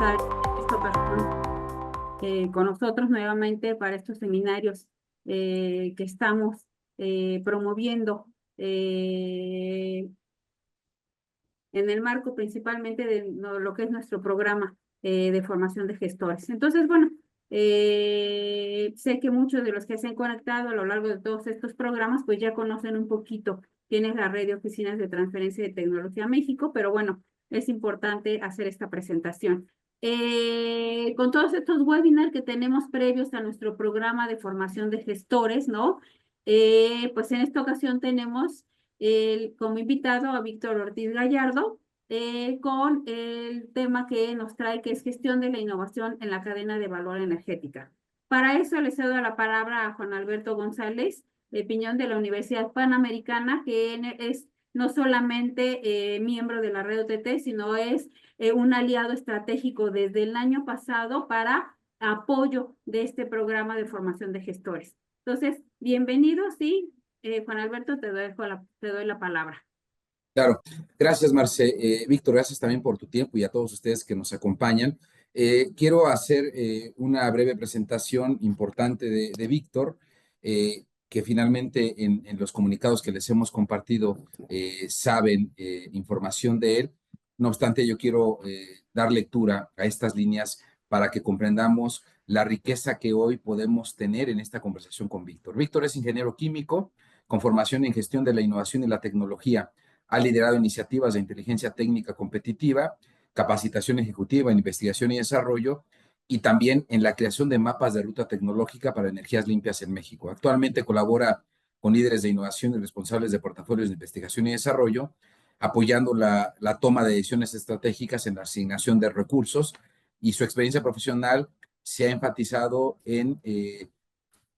estar esta ocasión con nosotros nuevamente para estos seminarios que estamos promoviendo en el marco principalmente de lo que es nuestro programa de formación de gestores. Entonces, bueno, sé que muchos de los que se han conectado a lo largo de todos estos programas, pues ya conocen un poquito quién es la red de oficinas de transferencia de tecnología México, pero bueno, es importante hacer esta presentación. Con todos estos webinars que tenemos previos a nuestro programa de formación de gestores, ¿no? Pues en esta ocasión tenemos como invitado a Víctor Ortiz Gallardo con el tema que nos trae, que es gestión de la innovación en la cadena de valor energética. Para eso le cedo la palabra a Juan Alberto González de Piñón de la Universidad Panamericana, que es no solamente miembro de la red OTT, sino es un aliado estratégico desde el año pasado para apoyo de este programa de formación de gestores. Entonces, bienvenidos y Juan Alberto, te doy la palabra. Claro, gracias Marce. Víctor, gracias también por tu tiempo y a todos ustedes que nos acompañan. Quiero hacer una breve presentación importante de Víctor, que finalmente en los comunicados que les hemos compartido saben información de él. No obstante, yo quiero dar lectura a estas líneas para que comprendamos la riqueza que hoy podemos tener en esta conversación con Víctor. Víctor es ingeniero químico con formación en gestión de la innovación y la tecnología. Ha liderado iniciativas de inteligencia técnica competitiva, capacitación ejecutiva en investigación y desarrollo, y también en la creación de mapas de ruta tecnológica para energías limpias en México. Actualmente colabora con líderes de innovación y responsables de portafolios de investigación y desarrollo, apoyando la toma de decisiones estratégicas en la asignación de recursos, y su experiencia profesional se ha enfatizado en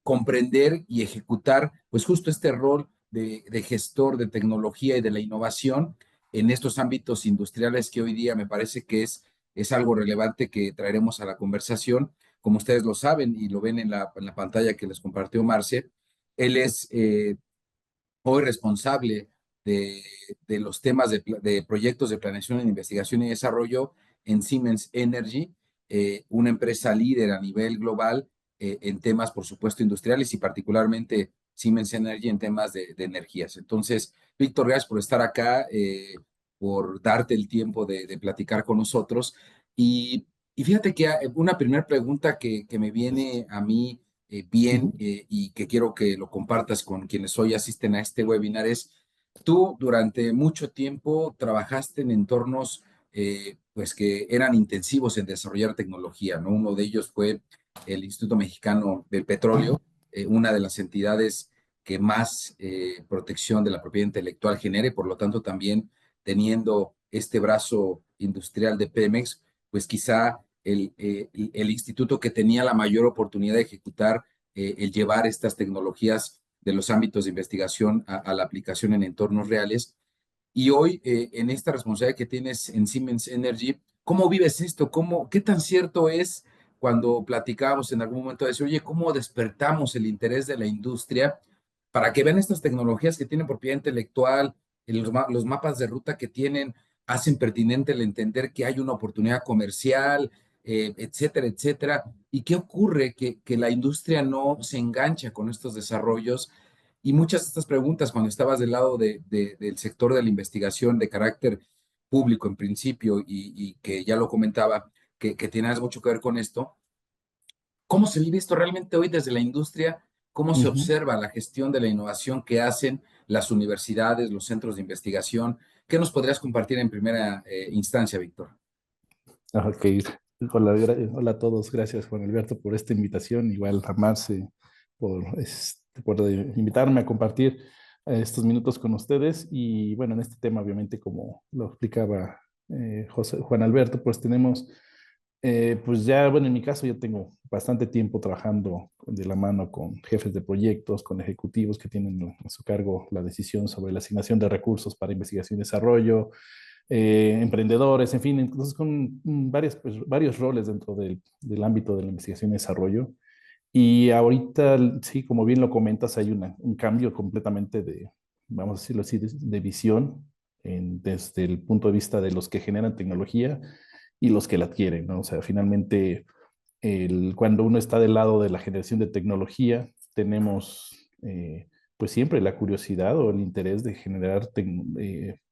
comprender y ejecutar, pues justo este rol de gestor de tecnología y de la innovación en estos ámbitos industriales que hoy día me parece que es algo relevante que traeremos a la conversación. Como ustedes lo saben y lo ven en la pantalla que les compartió Marce, él es hoy responsable de, de los temas de proyectos de planeación, investigación y desarrollo en Siemens Energy, una empresa líder a nivel global en temas, por supuesto, industriales y particularmente Siemens Energy en temas de energías. Entonces, Víctor, gracias por estar acá, por darte el tiempo de platicar con nosotros. Y fíjate que una primera pregunta que me viene a mí bien y que quiero que lo compartas con quienes hoy asisten a este webinar es, tú durante mucho tiempo trabajaste en entornos pues que eran intensivos en desarrollar tecnología, ¿no? Uno de ellos fue el Instituto Mexicano del Petróleo, una de las entidades que más protección de la propiedad intelectual genere, por lo tanto también teniendo este brazo industrial de Pemex, pues quizá el instituto que tenía la mayor oportunidad de ejecutar el llevar estas tecnologías de los ámbitos de investigación a la aplicación en entornos reales. Y hoy, en esta responsabilidad que tienes en Siemens Energy, ¿cómo vives esto? ¿Qué tan cierto es cuando platicábamos en algún momento de decir, oye, cómo despertamos el interés de la industria para que vean estas tecnologías que tienen propiedad intelectual, los mapas de ruta que tienen, hacen pertinente el entender que hay una oportunidad comercial, etcétera, etcétera? ¿Y qué ocurre? Que la industria no se engancha con estos desarrollos. Y muchas de estas preguntas, cuando estabas del lado del sector de la investigación de carácter público en principio, y que ya lo comentaba, que tienes mucho que ver con esto, ¿cómo se vive esto realmente hoy desde la industria? ¿Cómo se observa la gestión de la innovación que hacen las universidades, los centros de investigación? ¿Qué nos podrías compartir en primera instancia, Víctor? Ok, hola a todos, gracias Juan Alberto por esta invitación, igual a Marce por invitarme a compartir estos minutos con ustedes. Y bueno, en este tema obviamente como lo explicaba Juan Alberto, pues tenemos, pues ya, bueno, en mi caso yo tengo bastante tiempo trabajando de la mano con jefes de proyectos, con ejecutivos que tienen a su cargo la decisión sobre la asignación de recursos para investigación y desarrollo, emprendedores, en fin, entonces con varios roles dentro del ámbito de la investigación y desarrollo. Y ahorita, sí, como bien lo comentas, hay un cambio completamente vamos a decirlo así, de visión desde el punto de vista de los que generan tecnología y los que la adquieren, ¿no? O sea, finalmente, cuando uno está del lado de la generación de tecnología, tenemos pues siempre la curiosidad o el interés de generar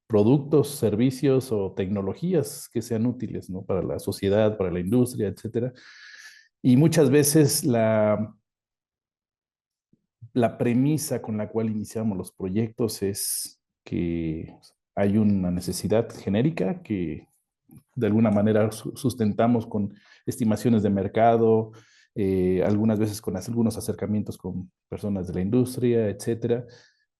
productos, servicios o tecnologías que sean útiles, ¿no? Para la sociedad, para la industria, etcétera. Y muchas veces la premisa con la cual iniciamos los proyectos es que hay una necesidad genérica que de alguna manera sustentamos con estimaciones de mercado, algunas veces con algunos acercamientos con personas de la industria, etcétera.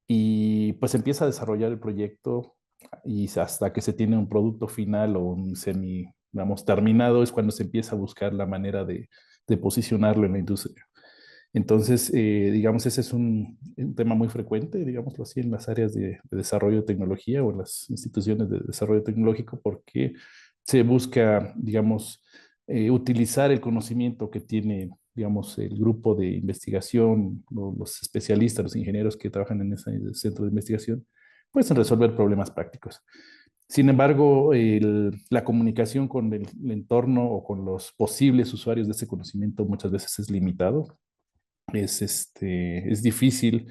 Y pues empieza a desarrollar el proyecto y hasta que se tiene un producto final o un semi, digamos, terminado es cuando se empieza a buscar la manera de posicionarlo en la industria. Entonces, digamos, ese es un tema muy frecuente, digámoslo así, en las áreas de desarrollo de tecnología o en las instituciones de desarrollo tecnológico, porque se busca, digamos, utilizar el conocimiento que tiene, digamos, el grupo de investigación, los especialistas, los ingenieros que trabajan en ese centro de investigación, pues en resolver problemas prácticos. Sin embargo, la comunicación con el entorno o con los posibles usuarios de ese conocimiento muchas veces es limitado, es difícil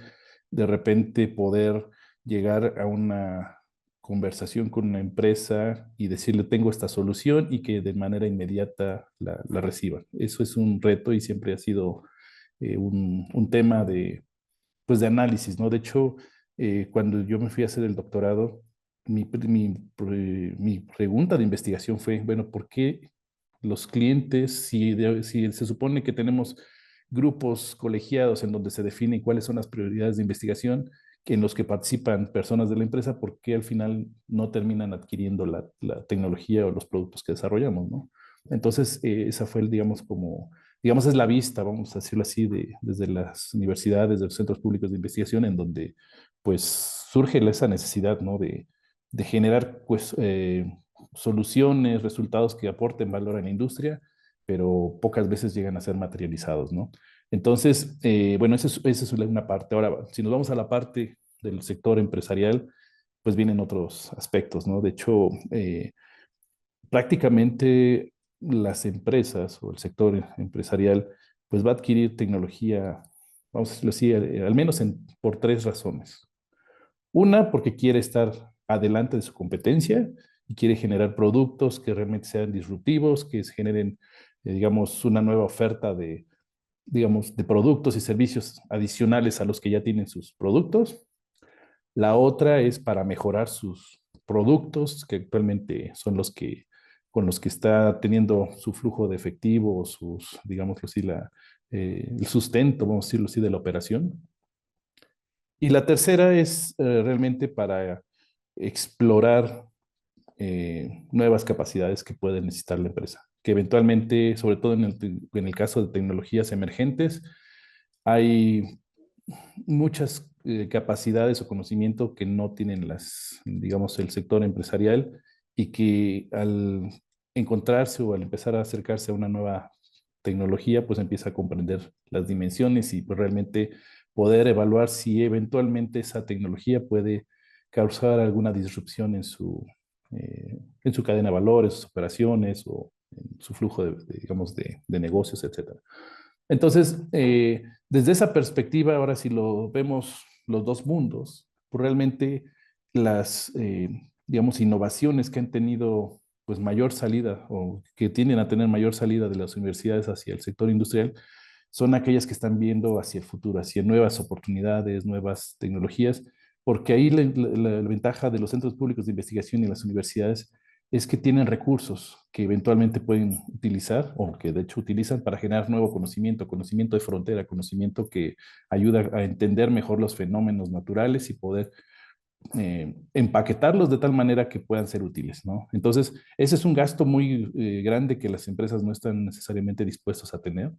de repente poder llegar a una conversación con una empresa y decirle tengo esta solución y que de manera inmediata la reciban. Eso es un reto y siempre ha sido un tema pues de análisis, ¿no? De hecho, cuando yo me fui a hacer el doctorado, mi pregunta de investigación fue, bueno, ¿por qué los clientes, si se supone que tenemos grupos colegiados en donde se define cuáles son las prioridades de investigación, en los que participan personas de la empresa, ¿por qué al final no terminan adquiriendo la tecnología o los productos que desarrollamos, ¿no? Entonces, esa fue, digamos, es la vista, vamos a decirlo así, desde las universidades, desde los centros públicos de investigación, en donde pues surge esa necesidad, ¿no? De generar pues, soluciones, resultados que aporten valor a la industria, pero pocas veces llegan a ser materializados, ¿no? Entonces, bueno, esa es una parte. Ahora, si nos vamos a la parte del sector empresarial, pues vienen otros aspectos, ¿no? De hecho, prácticamente las empresas o el sector empresarial, pues va a adquirir tecnología, vamos a decirlo así, al menos por tres razones. Una, porque quiere estar adelante de su competencia y quiere generar productos que realmente sean disruptivos, que generen, digamos, una nueva oferta digamos, de productos y servicios adicionales a los que ya tienen sus productos. La otra es para mejorar sus productos, que actualmente son con los que está teniendo su flujo de efectivo, digámoslo así, el sustento, vamos a decirlo así, de la operación. Y la tercera es realmente para explorar nuevas capacidades que puede necesitar la empresa, que eventualmente, sobre todo en el caso de tecnologías emergentes, hay muchas capacidades o conocimiento que no tienen digamos, el sector empresarial y que al encontrarse o al empezar a acercarse a una nueva tecnología, pues empieza a comprender las dimensiones y pues realmente poder evaluar si eventualmente esa tecnología puede causar alguna disrupción en su cadena de valores, sus operaciones o en su flujo digamos, de negocios, etcétera. Entonces, desde esa perspectiva, ahora si lo vemos los dos mundos, pues realmente digamos, innovaciones que han tenido pues mayor salida o que tienden a tener mayor salida de las universidades hacia el sector industrial, son aquellas que están viendo hacia el futuro, hacia nuevas oportunidades, nuevas tecnologías, porque ahí la ventaja de los centros públicos de investigación y las universidades es que tienen recursos que eventualmente pueden utilizar o que de hecho utilizan para generar nuevo conocimiento, conocimiento de frontera, conocimiento que ayuda a entender mejor los fenómenos naturales y poder empaquetarlos de tal manera que puedan ser útiles, ¿no? Entonces, ese es un gasto muy grande que las empresas no están necesariamente dispuestos a tener.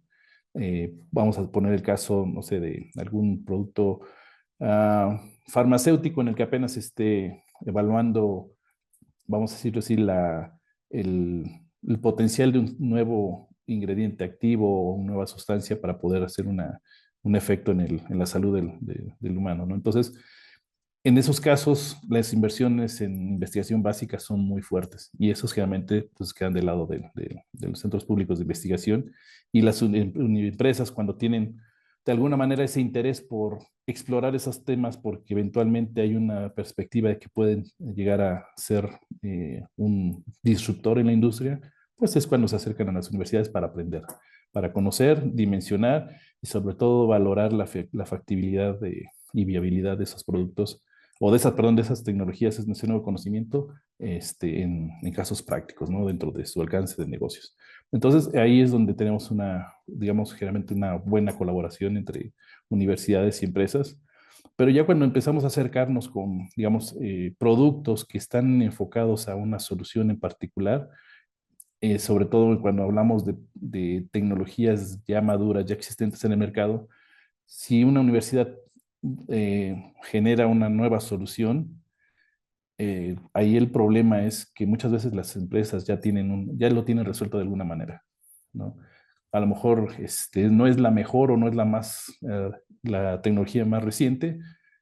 Vamos a poner el caso, no sé, de algún producto farmacéutico en el que apenas esté evaluando, vamos a decirlo así, el, el potencial de un nuevo ingrediente activo o una nueva sustancia para poder hacer un efecto en la salud del humano, ¿no? Entonces, En esos casos, las inversiones en investigación básica son muy fuertes y esos generalmente pues, quedan del lado de los centros públicos de investigación y las empresas cuando tienen de alguna manera ese interés por explorar esos temas porque eventualmente hay una perspectiva de que pueden llegar a ser un disruptor en la industria, pues es cuando se acercan a las universidades para aprender, para conocer, dimensionar y sobre todo valorar la factibilidad y viabilidad de esos productos o de esas, perdón, de esas tecnologías, es ese nuevo conocimiento en casos prácticos, ¿no? Dentro de su alcance de negocios. Entonces, ahí es donde tenemos una, digamos, generalmente una buena colaboración entre universidades y empresas, pero ya cuando empezamos a acercarnos con, digamos, productos que están enfocados a una solución en particular, sobre todo cuando hablamos de tecnologías ya maduras, ya existentes en el mercado, si una universidad genera una nueva solución, ahí el problema es que muchas veces las empresas ya lo tienen resuelto de alguna manera, ¿no? A lo mejor no es la mejor o no es la tecnología más reciente,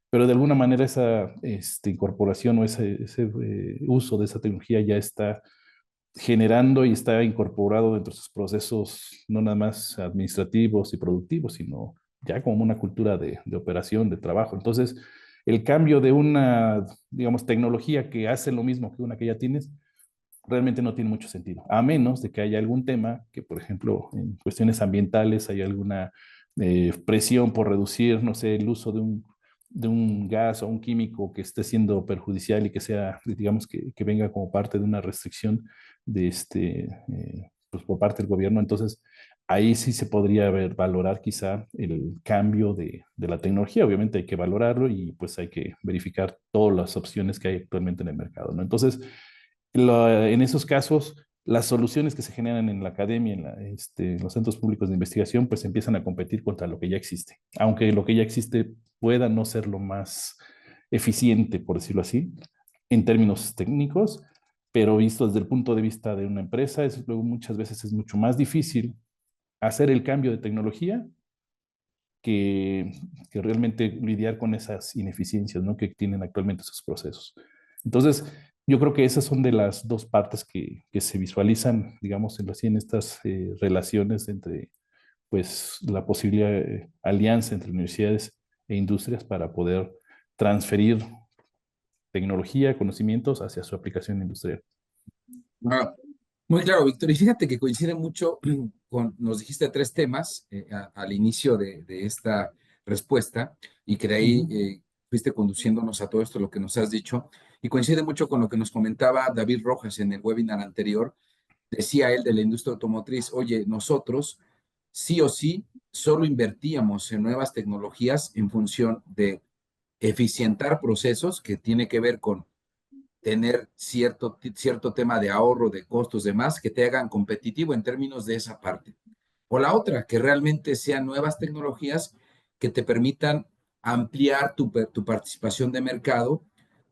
pero de alguna manera esa incorporación o ese uso de esa tecnología ya está generando y está incorporado dentro de sus procesos, no nada más administrativos y productivos, sino ya como una cultura de operación, de trabajo. Entonces, el cambio de una, digamos, tecnología que hace lo mismo que una que ya tienes, realmente no tiene mucho sentido, a menos de que haya algún tema que, por ejemplo, en cuestiones ambientales hay alguna presión por reducir, no sé, el uso de un gas o un químico que esté siendo perjudicial y que sea, digamos, que venga como parte de una restricción pues por parte del gobierno. Entonces, ahí sí se podría valorar quizá el cambio de la tecnología. Obviamente hay que valorarlo y pues hay que verificar todas las opciones que hay actualmente en el mercado, ¿no? Entonces, en esos casos, las soluciones que se generan en la academia, en los centros públicos de investigación, pues empiezan a competir contra lo que ya existe. Aunque lo que ya existe pueda no ser lo más eficiente, por decirlo así, en términos técnicos, pero visto desde el punto de vista de una empresa, luego muchas veces es mucho más difícil hacer el cambio de tecnología que, que realmente lidiar con esas ineficiencias, ¿no? Que tienen actualmente esos procesos. Entonces, yo creo que esas son de las dos partes que se visualizan, digamos, en estas relaciones entre, pues, la posible alianza entre universidades e industrias para poder transferir tecnología, conocimientos hacia su aplicación industrial. Ah, muy claro, Víctor. Y fíjate que coincide mucho nos dijiste tres temas al inicio de esta respuesta y que de ahí Ujú. fuiste conduciéndonos a todo esto, lo que nos has dicho. Y coincide mucho con lo que nos comentaba David Rojas en el webinar anterior. Decía él de la industria automotriz, oye, nosotros sí o sí solo invertíamos en nuevas tecnologías en función de eficientar procesos que tiene que ver con tener cierto tema de ahorro, de costos, demás, que te hagan competitivo en términos de esa parte. O la otra, que realmente sean nuevas tecnologías que te permitan ampliar tu participación de mercado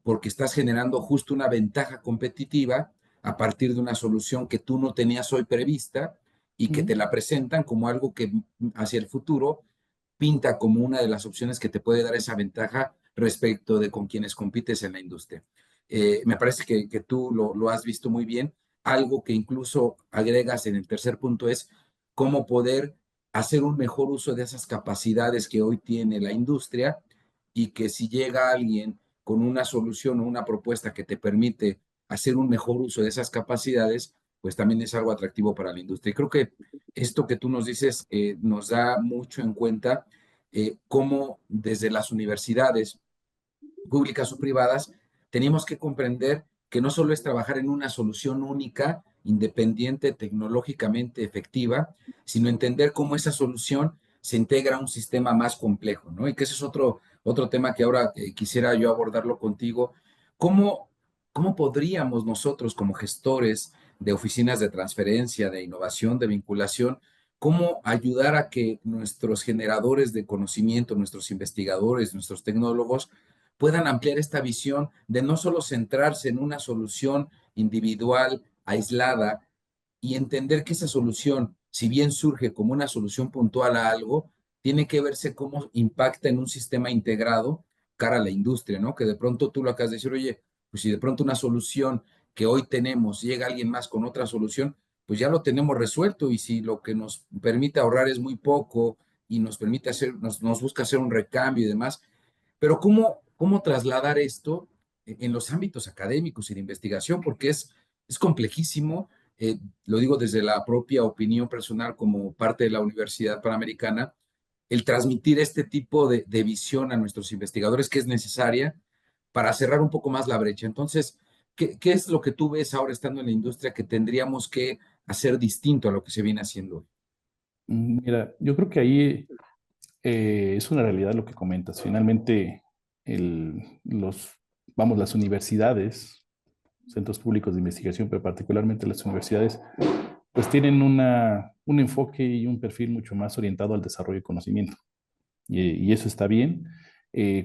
porque estás generando justo una ventaja competitiva a partir de una solución que tú no tenías hoy prevista y que te Ujú. la presentan como algo que hacia el futuro pinta como una de las opciones que te puede dar esa ventaja respecto de con quienes compites en la industria. Me parece que tú lo has visto muy bien. Algo que incluso agregas en el tercer punto es cómo poder hacer un mejor uso de esas capacidades que hoy tiene la industria y que si llega alguien con una solución o una propuesta que te permite hacer un mejor uso de esas capacidades, pues también es algo atractivo para la industria. Y creo que esto que tú nos dices nos da mucho en cuenta cómo desde las universidades públicas o privadas tenemos que comprender que no solo es trabajar en una solución única, independiente, tecnológicamente efectiva, sino entender cómo esa solución se integra a un sistema más complejo, ¿no? Y que ese es otro tema que ahora quisiera yo abordarlo contigo. ¿Cómo, ¿Cómo podríamos nosotros como gestores de oficinas de transferencia, de innovación, de vinculación, cómo ayudar a que nuestros generadores de conocimiento, nuestros investigadores, nuestros tecnólogos, puedan ampliar esta visión de no solo centrarse en una solución individual, aislada, y entender que esa solución, si bien surge como una solución puntual a algo, tiene que verse cómo impacta en un sistema integrado cara a la industria, ¿no? Que de pronto tú lo acabas de decir, oye, pues si de pronto una solución que hoy tenemos, llega alguien más con otra solución, pues ya lo tenemos resuelto y si lo que nos permite ahorrar es muy poco y nos permite hacer, nos busca hacer un recambio y demás, pero ¿cómo trasladar esto en los ámbitos académicos y de investigación? Porque es complejísimo, lo digo desde la propia opinión personal como parte de la Universidad Panamericana, el transmitir este tipo de visión a nuestros investigadores que es necesaria para cerrar un poco más la brecha. Entonces, ¿qué es lo que tú ves ahora estando en la industria que tendríamos que hacer distinto a lo que se viene haciendo hoy? Mira, yo creo que ahí es una realidad lo que comentas. Finalmente, las universidades, centros públicos de investigación, pero particularmente las universidades, pues tienen un enfoque y un perfil mucho más orientado al desarrollo de conocimiento. Y eso está bien.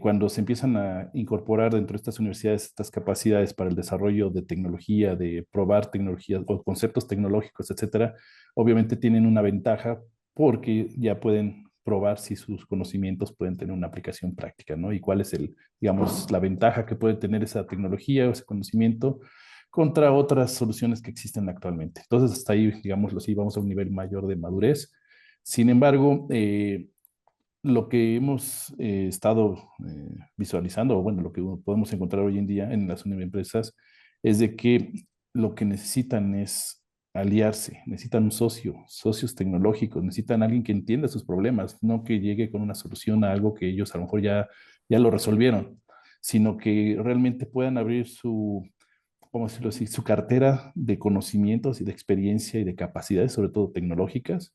Cuando se empiezan a incorporar dentro de estas universidades estas capacidades para el desarrollo de tecnología, de probar tecnologías o conceptos tecnológicos, etcétera, obviamente tienen una ventaja porque ya pueden probar si sus conocimientos pueden tener una aplicación práctica, ¿no? Y cuál es digamos, la ventaja que puede tener esa tecnología o ese conocimiento contra otras soluciones que existen actualmente. Entonces, hasta ahí, digámoslo así, vamos a un nivel mayor de madurez. Sin embargo, lo que hemos estado visualizando, o bueno, lo que podemos encontrar hoy en día en las empresas, es de que lo que necesitan es aliarse, necesitan un socio, socios tecnológicos, necesitan alguien que entienda sus problemas, no que llegue con una solución a algo que ellos a lo mejor ya lo resolvieron, sino que realmente puedan abrir ¿cómo decirlo así?, su cartera de conocimientos y de experiencia y de capacidades, sobre todo tecnológicas,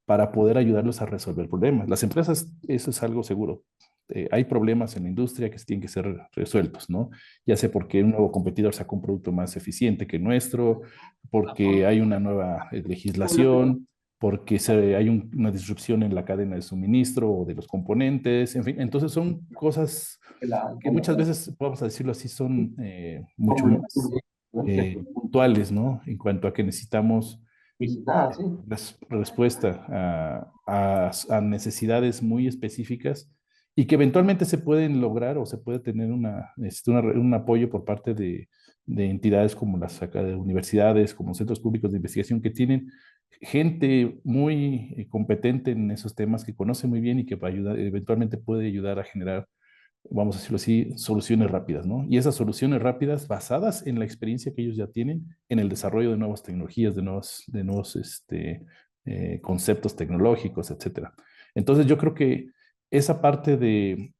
para poder ayudarlos a resolver problemas. Las empresas, eso es algo seguro. Hay problemas en la industria que tienen que ser resueltos, ¿no? Ya sea porque un nuevo competidor saca un producto más eficiente que el nuestro, porque hay una nueva legislación, porque hay una disrupción en la cadena de suministro o de los componentes, en fin. Entonces son cosas que muchas veces, vamos a decirlo así, son mucho más puntuales, ¿no? En cuanto a que necesitamos respuesta a necesidades muy específicas y que eventualmente se pueden lograr o se puede tener un apoyo por parte de entidades como las de universidades, como centros públicos de investigación que tienen gente muy competente en esos temas, que conoce muy bien y que eventualmente puede ayudar a generar, vamos a decirlo así, soluciones rápidas, ¿no? Y esas soluciones rápidas basadas en la experiencia que ellos ya tienen en el desarrollo de nuevas tecnologías, de nuevos conceptos tecnológicos, etcétera. Entonces yo creo que esa parte de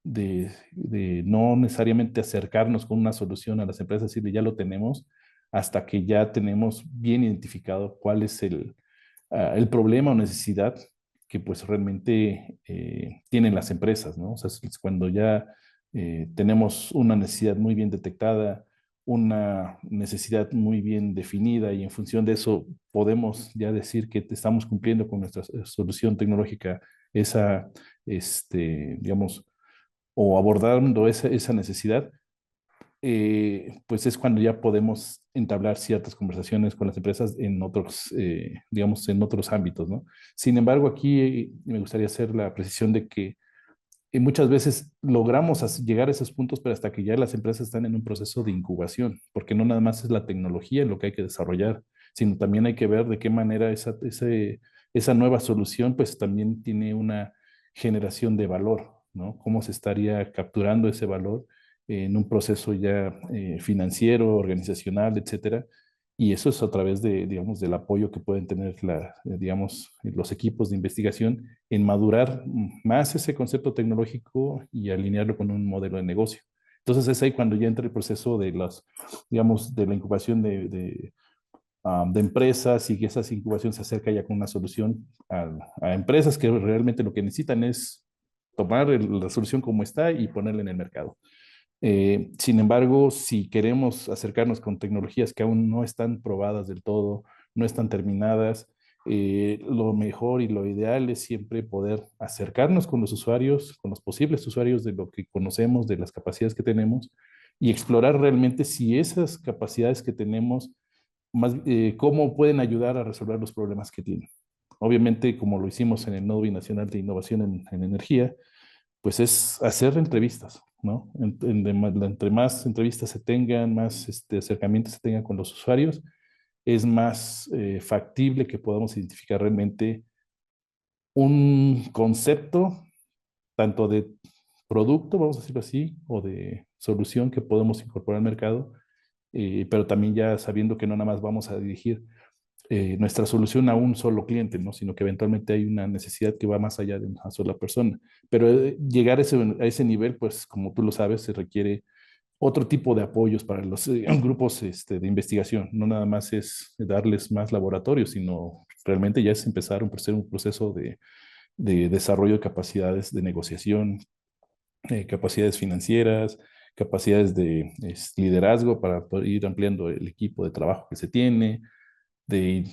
no necesariamente acercarnos con una solución a las empresas y ya lo tenemos, hasta que ya tenemos bien identificado cuál es el problema o necesidad que pues realmente tienen las empresas, ¿no? O sea, es cuando ya tenemos una necesidad muy bien detectada, una necesidad muy bien definida y en función de eso podemos ya decir que estamos cumpliendo con nuestra solución tecnológica esa, digamos, o abordando esa necesidad, pues es cuando ya podemos entablar ciertas conversaciones con las empresas en otros, digamos, en otros ámbitos, ¿no? Sin embargo, aquí me gustaría hacer la precisión de que muchas veces logramos llegar a esos puntos, pero hasta que ya las empresas están en un proceso de incubación, porque no nada más es la tecnología lo que hay que desarrollar, sino también hay que ver de qué manera esa nueva solución pues también tiene una generación de valor, ¿no? Cómo se estaría capturando ese valor en un proceso ya financiero, organizacional, etcétera. Y eso es a través digamos, del apoyo que pueden tener digamos, los equipos de investigación en madurar más ese concepto tecnológico y alinearlo con un modelo de negocio. Entonces es ahí cuando ya entra el proceso digamos, de la incubación de empresas y que esa incubación se acerca ya con una solución a empresas que realmente lo que necesitan es tomar la solución como está y ponerla en el mercado. Sin embargo, si queremos acercarnos con tecnologías que aún no están probadas del todo, no están terminadas, lo mejor y lo ideal es siempre poder acercarnos con los usuarios, con los posibles usuarios de lo que conocemos, de las capacidades que tenemos y explorar realmente si esas capacidades que tenemos, cómo pueden ayudar a resolver los problemas que tienen. Obviamente, como lo hicimos en el Nodo Binacional de Innovación en Energía, pues es hacer entrevistas, ¿no? Entre más entrevistas se tengan, más acercamientos se tengan con los usuarios, es más factible que podamos identificar realmente un concepto, tanto de producto, vamos a decirlo así, o de solución que podemos incorporar al mercado, pero también ya sabiendo que no nada más vamos a dirigir nuestra solución a un solo cliente, ¿no? Sino que eventualmente hay una necesidad que va más allá de una sola persona. Pero llegar a ese nivel, pues como tú lo sabes, se requiere otro tipo de apoyos para los grupos de investigación. No nada más es darles más laboratorios, sino realmente ya es empezar un proceso de desarrollo de capacidades de negociación, capacidades financieras, capacidades de liderazgo para poder ir ampliando el equipo de trabajo que se tiene, de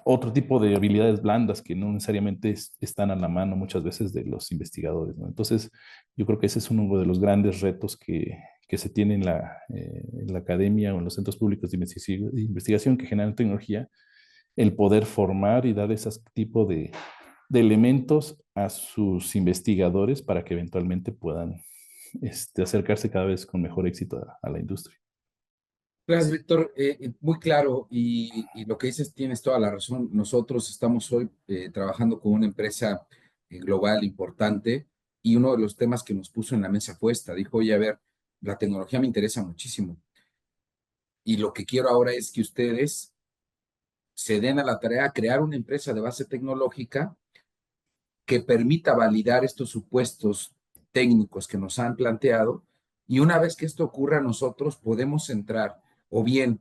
otro tipo de habilidades blandas que no necesariamente están a la mano muchas veces de los investigadores, ¿no? Entonces, yo creo que ese es uno de los grandes retos que se tiene en la academia o en los centros públicos de investigación que generan tecnología, el poder formar y dar ese tipo de elementos a sus investigadores para que eventualmente puedan acercarse cada vez con mejor éxito a la industria. Gracias, Víctor. Muy claro y lo que dices tienes toda la razón. Nosotros estamos hoy trabajando con una empresa global importante y uno de los temas que nos puso en la mesa fue esta. Dijo, oye, a ver, la tecnología me interesa muchísimo y lo que quiero ahora es que ustedes se den a la tarea de crear una empresa de base tecnológica que permita validar estos supuestos técnicos que nos han planteado y una vez que esto ocurra nosotros podemos entrar o bien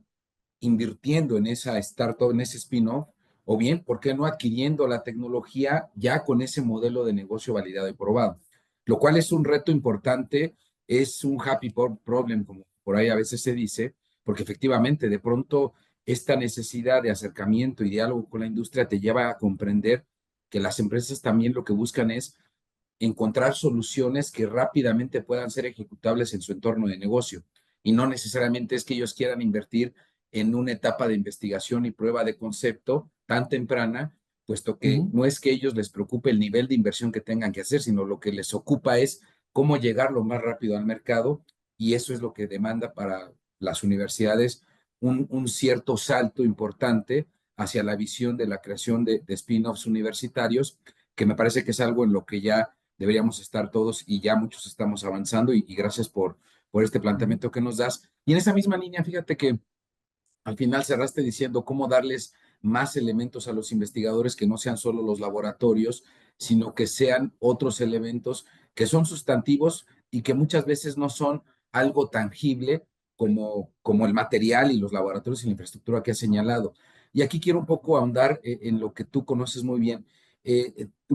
invirtiendo en esa startup, en ese spin-off, o bien, ¿por qué no adquiriendo la tecnología ya con ese modelo de negocio validado y probado? Lo cual es un reto importante, es un happy problem, como por ahí a veces se dice, porque efectivamente de pronto esta necesidad de acercamiento y diálogo con la industria te lleva a comprender que las empresas también lo que buscan es encontrar soluciones que rápidamente puedan ser ejecutables en su entorno de negocio. Y no necesariamente es que ellos quieran invertir en una etapa de investigación y prueba de concepto tan temprana, puesto que Ujú. no es que a ellos les preocupe el nivel de inversión que tengan que hacer, sino lo que les ocupa es cómo llegar lo más rápido al mercado y eso es lo que demanda para las universidades un cierto salto importante hacia la visión de la creación de spin-offs universitarios, que me parece que es algo en lo que ya deberíamos estar todos y ya muchos estamos avanzando y gracias por este Ujú. planteamiento que nos das. Y en esa misma línea, fíjate que al final cerraste diciendo cómo darles más elementos a los investigadores que no sean solo los laboratorios, sino que sean otros elementos que son sustantivos y que muchas veces no son algo tangible como el material y los laboratorios y la infraestructura que has señalado. Y aquí quiero un poco ahondar en lo que tú conoces muy bien.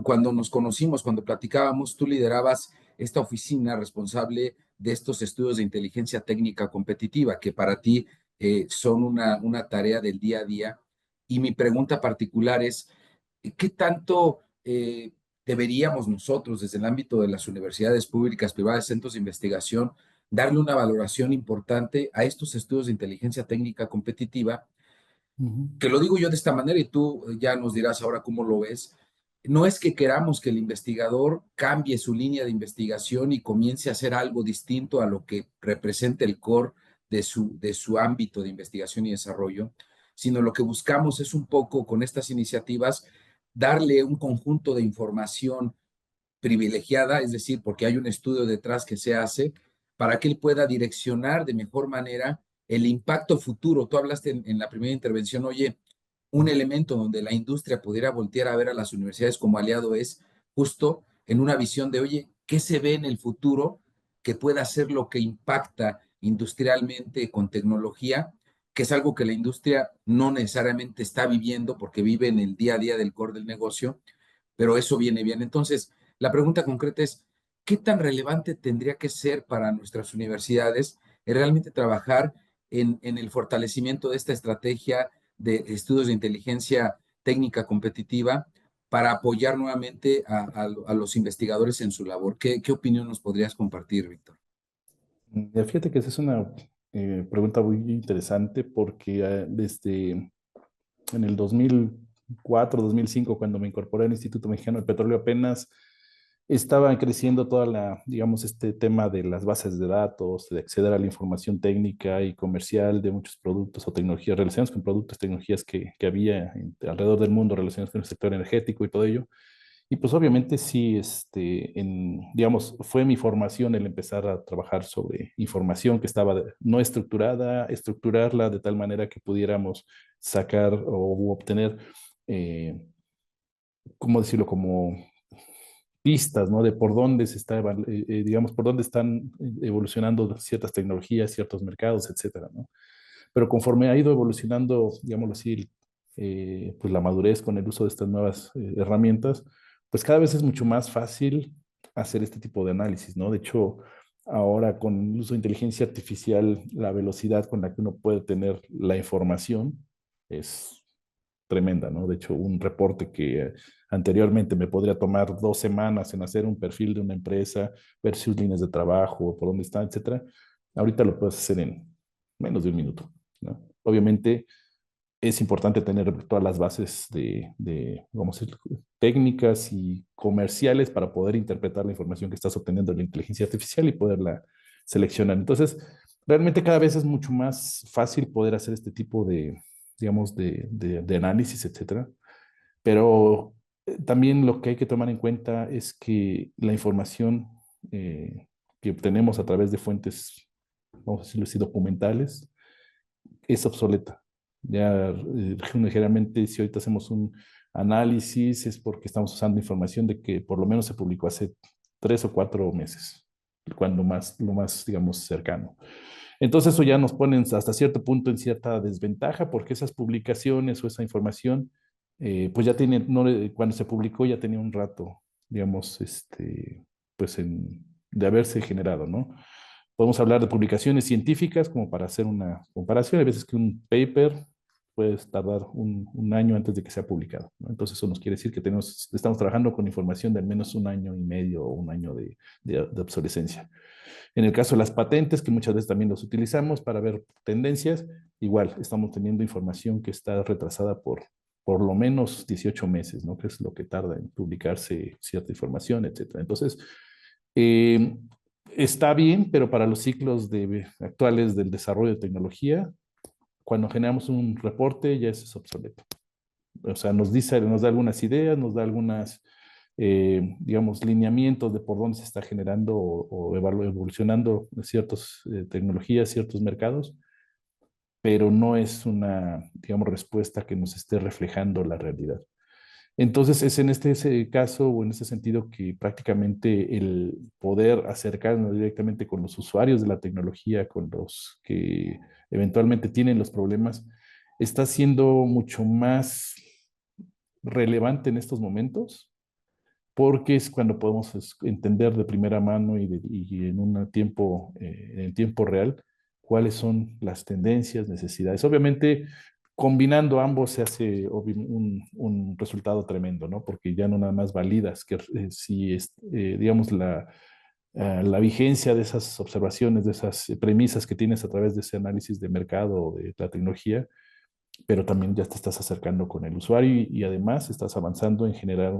Cuando nos conocimos, cuando platicábamos, tú liderabas esta oficina responsable de estos estudios de inteligencia técnica competitiva, que para ti son una tarea del día a día. Y mi pregunta particular es, ¿qué tanto deberíamos nosotros, desde el ámbito de las universidades públicas, privadas, centros de investigación, darle una valoración importante a estos estudios de inteligencia técnica competitiva? Ujú. Que lo digo yo de esta manera y tú ya nos dirás ahora cómo lo ves. No es que queramos que el investigador cambie su línea de investigación y comience a hacer algo distinto a lo que representa el core de su ámbito de investigación y desarrollo, sino lo que buscamos es un poco con estas iniciativas darle un conjunto de información privilegiada, es decir, porque hay un estudio detrás que se hace para que él pueda direccionar de mejor manera el impacto futuro. Tú hablaste en la primera intervención, oye, un elemento donde la industria pudiera voltear a ver a las universidades como aliado es justo en una visión de, oye, ¿qué se ve en el futuro que pueda ser lo que impacta industrialmente con tecnología? Que es algo que la industria no necesariamente está viviendo porque vive en el día a día del core del negocio, pero eso viene bien. Entonces, la pregunta concreta es, ¿qué tan relevante tendría que ser para nuestras universidades realmente trabajar en el fortalecimiento de esta estrategia de estudios de inteligencia técnica competitiva para apoyar nuevamente a los investigadores en su labor? ¿Qué opinión nos podrías compartir, Víctor? Fíjate que esa es una pregunta muy interesante porque desde en el 2004, 2005, cuando me incorporé al Instituto Mexicano del Petróleo, apenas estaba creciendo toda la, digamos, este tema de las bases de datos, de acceder a la información técnica y comercial de muchos productos o tecnologías relacionadas con productos, tecnologías que había alrededor del mundo relacionados con el sector energético y todo ello. Y pues obviamente sí, digamos, fue mi formación el empezar a trabajar sobre información que estaba no estructurada, estructurarla de tal manera que pudiéramos sacar o obtener, ¿cómo decirlo? Como pistas, ¿no? De por dónde se está, digamos, por dónde están evolucionando ciertas tecnologías, ciertos mercados, etcétera, ¿no? Pero conforme ha ido evolucionando, digámoslo así, pues la madurez con el uso de estas nuevas herramientas, pues cada vez es mucho más fácil hacer este tipo de análisis, ¿no? De hecho, ahora con el uso de inteligencia artificial, la velocidad con la que uno puede tener la información es tremenda, ¿no? De hecho, un reporte que anteriormente me podría tomar 2 semanas en hacer un perfil de una empresa, ver sus líneas de trabajo, por dónde está, etcétera, ahorita lo puedes hacer en menos de un minuto, ¿no? Obviamente es importante tener todas las bases vamos a decir, técnicas y comerciales para poder interpretar la información que estás obteniendo de la inteligencia artificial y poderla seleccionar. Entonces, realmente cada vez es mucho más fácil poder hacer este tipo de, digamos, de análisis, etcétera. Pero también lo que hay que tomar en cuenta es que la información que obtenemos a través de fuentes, vamos a decirlo así, documentales, es obsoleta. Ya generalmente si ahorita hacemos un análisis es porque estamos usando información de que por lo menos se publicó hace 3 o 4 meses, cuando más, lo más, digamos, cercano. Entonces eso ya nos pone hasta cierto punto en cierta desventaja porque esas publicaciones o esa información, pues ya tiene, no, cuando se publicó ya tenía un rato, digamos, pues de haberse generado, ¿no? Podemos hablar de publicaciones científicas como para hacer una comparación. Hay veces que un paper puede tardar un año antes de que sea publicado, ¿no? Entonces eso nos quiere decir que estamos trabajando con información de al menos 1 año y medio o un año de obsolescencia. En el caso de las patentes, que muchas veces también los utilizamos para ver tendencias, igual estamos teniendo información que está retrasada por lo menos 18 meses, ¿no? Que es lo que tarda en publicarse cierta información, etcétera. Entonces, eh, está bien, pero para los ciclos actuales del desarrollo de tecnología, cuando generamos un reporte ya eso es obsoleto. O sea, nos da algunas ideas, nos da algunas, digamos, lineamientos de por dónde se está generando o evolucionando ciertas tecnologías, ciertos mercados, pero no es una, digamos, respuesta que nos esté reflejando la realidad. Entonces, es en ese caso o en ese sentido que prácticamente el poder acercarnos directamente con los usuarios de la tecnología, con los que eventualmente tienen los problemas, está siendo mucho más relevante en estos momentos, porque es cuando podemos entender de primera mano y en tiempo real cuáles son las tendencias, necesidades. Obviamente, combinando ambos se hace un resultado tremendo, ¿no? Porque ya no nada más validas que si digamos, la vigencia de esas observaciones, de esas premisas que tienes a través de ese análisis de mercado o de la tecnología, pero también ya te estás acercando con el usuario y además estás avanzando en generar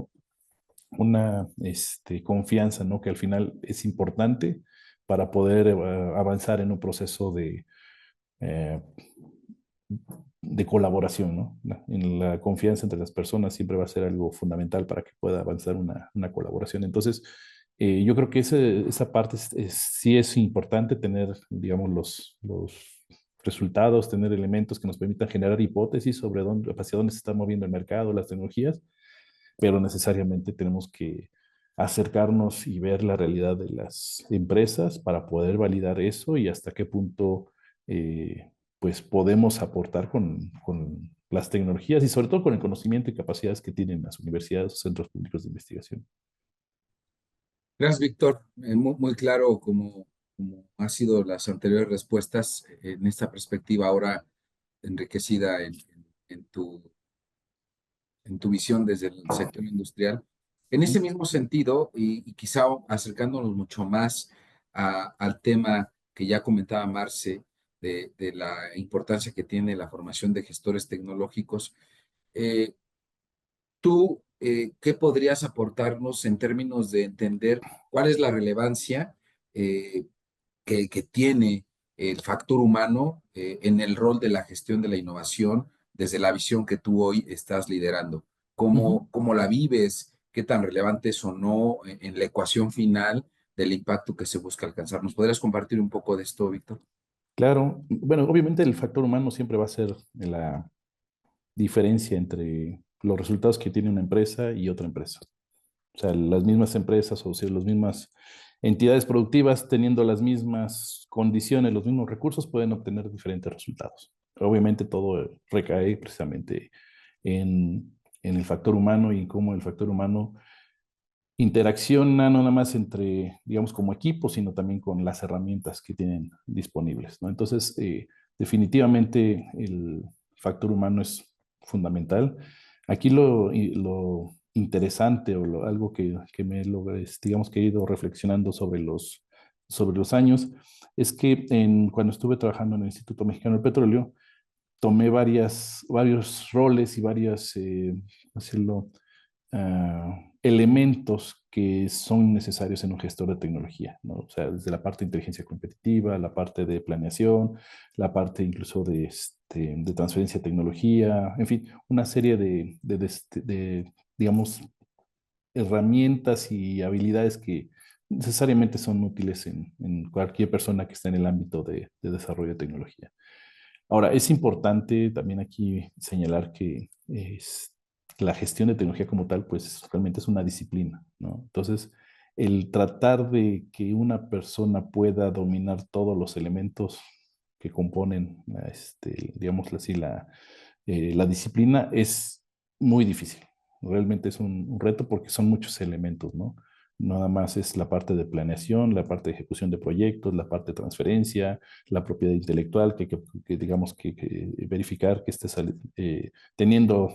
una confianza, ¿no? Que al final es importante para poder avanzar en un proceso eh, de colaboración, ¿no? En la confianza entre las personas siempre va a ser algo fundamental para que pueda avanzar una colaboración. Entonces, yo creo que esa parte sí es importante tener, digamos, los resultados, tener elementos que nos permitan generar hipótesis sobre hacia dónde se está moviendo el mercado, las tecnologías, pero necesariamente tenemos que acercarnos y ver la realidad de las empresas para poder validar eso y hasta qué punto pues podemos aportar con las tecnologías y sobre todo con el conocimiento y capacidades que tienen las universidades o centros públicos de investigación. Gracias, Víctor. Muy, muy claro como han sido las anteriores respuestas en esta perspectiva ahora enriquecida en tu visión desde el sector industrial. En ese mismo sentido, y quizá acercándonos mucho más al tema que ya comentaba Marce, de la importancia que tiene la formación de gestores tecnológicos, tú ¿qué podrías aportarnos en términos de entender cuál es la relevancia eh, que tiene el factor humano en el rol de la gestión de la innovación desde la visión que tú hoy estás liderando? Ujú. ¿Cómo la vives? ¿Qué tan relevante es o no en la ecuación final del impacto que se busca alcanzar? ¿Nos podrías compartir un poco de esto, Víctor? Claro, bueno, obviamente el factor humano siempre va a ser la diferencia entre los resultados que tiene una empresa y otra empresa. O sea, las mismas empresas o sea, las mismas entidades productivas teniendo las mismas condiciones, los mismos recursos, pueden obtener diferentes resultados. Obviamente todo recae precisamente en el factor humano y cómo el factor humano interacciona no nada más entre, digamos, como equipo, sino también con las herramientas que tienen disponibles, ¿no? Entonces, definitivamente el factor humano es fundamental. Aquí lo interesante o algo que digamos, que he ido reflexionando sobre los años es que cuando estuve trabajando en el Instituto Mexicano del Petróleo, tomé varios roles y varias, decirlo, elementos que son necesarios en un gestor de tecnología, ¿no? O sea, desde la parte de inteligencia competitiva, la parte de planeación, la parte incluso de transferencia de tecnología, en fin, una serie digamos, herramientas y habilidades que necesariamente son útiles en cualquier persona que esté en el ámbito de desarrollo de tecnología. Ahora, es importante también aquí señalar que la gestión de tecnología como tal, pues realmente es una disciplina, ¿no? Entonces, el tratar de que una persona pueda dominar todos los elementos que componen, digamos así, la disciplina es muy difícil. Realmente es un reto porque son muchos elementos, ¿no? No nada más es la parte de planeación, la parte de ejecución de proyectos, la parte de transferencia, la propiedad intelectual, que digamos que verificar que estés teniendo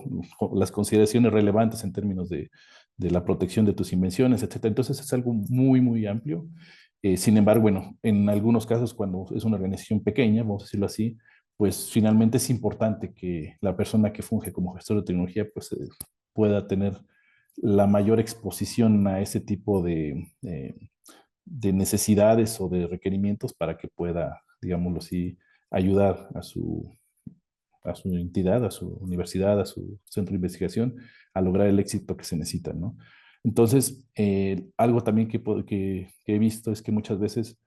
las consideraciones relevantes en términos de la protección de tus invenciones, etcétera. Entonces es algo muy, muy amplio. Sin embargo, bueno, en algunos casos, cuando es una organización pequeña, vamos a decirlo así, pues finalmente es importante que la persona que funge como gestor de tecnología pues pueda tener la mayor exposición a ese tipo de necesidades o de requerimientos para que pueda, digámoslo así, ayudar a su entidad, a su universidad, a su centro de investigación, a lograr el éxito que se necesita, ¿no? Entonces, algo también que he visto es que muchas veces